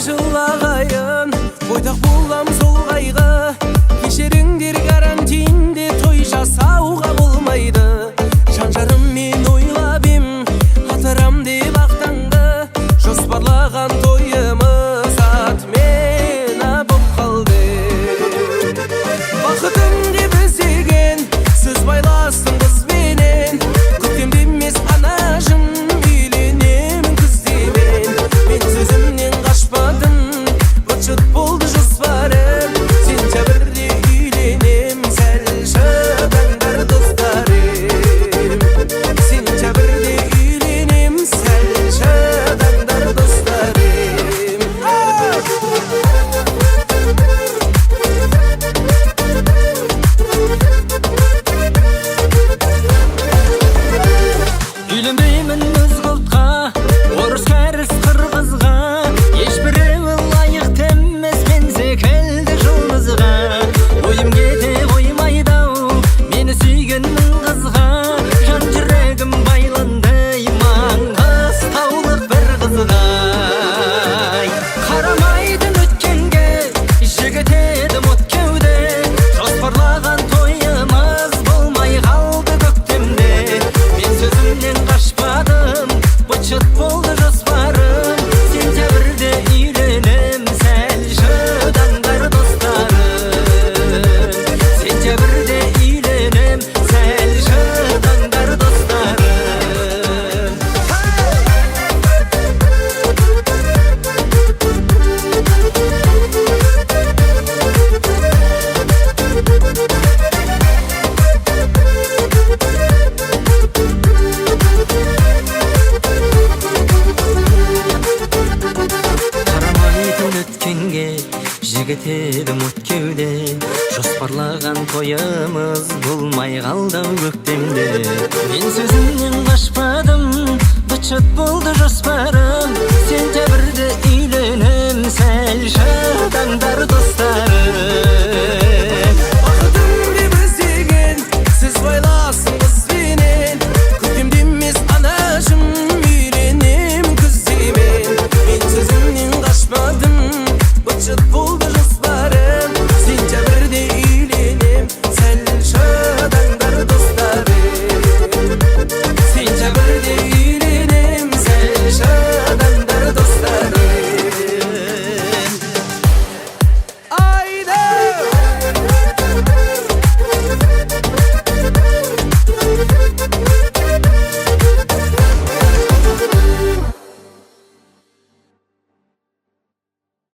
жылағайын, ойдақ болам сол қайғы. Кешіріңдер, карантинде той жасауға болмайды. Жан-жарым мен ойлап ем, атырам деп ақтаңды. Жоспарлаған тойымыз атмена боп қалды. Бақытым деп іздеген сөз байластың қызбенен. Көктемде емес анажым, үйленемін күздемен. Мен сөзімнен қашпадым, быт-шыт болды жоспарым. Сентябрьде үйленем, сәл шыдаңдар достарым. Сентябрьде үйленем, сәл шыдаңдар достарым. Үйленбеймін өз құлтқа, орыс кәріс қырғызға. Ешбіреуі лайықты емес мен секілді жұлдызға. Ойым кете қоймайды-ау мені сүйгеннің қызға. Жан жүрегім байланды маңғыс таулық бір қызға. Қарамайтын өткенге, жігіт едім от кеуде. Жоспарлаған тойымыз болмай қалды көктемде. Мен сөзімнен қашпадым, быт-шыт болды жоспарым. Сентябрьде үйленем, сәл шыдаңдар достарым. Сентябрьде үйленем, сәл шыдаңдар достарым. Қарамайтын өткенге, жігіт едім от кеуде. Жоспарлаған тойымыз болмай қалды көктемде. Мен сөзімнен қашпадым, быт-шыт болды жоспарым. Сентябрьде үйленем,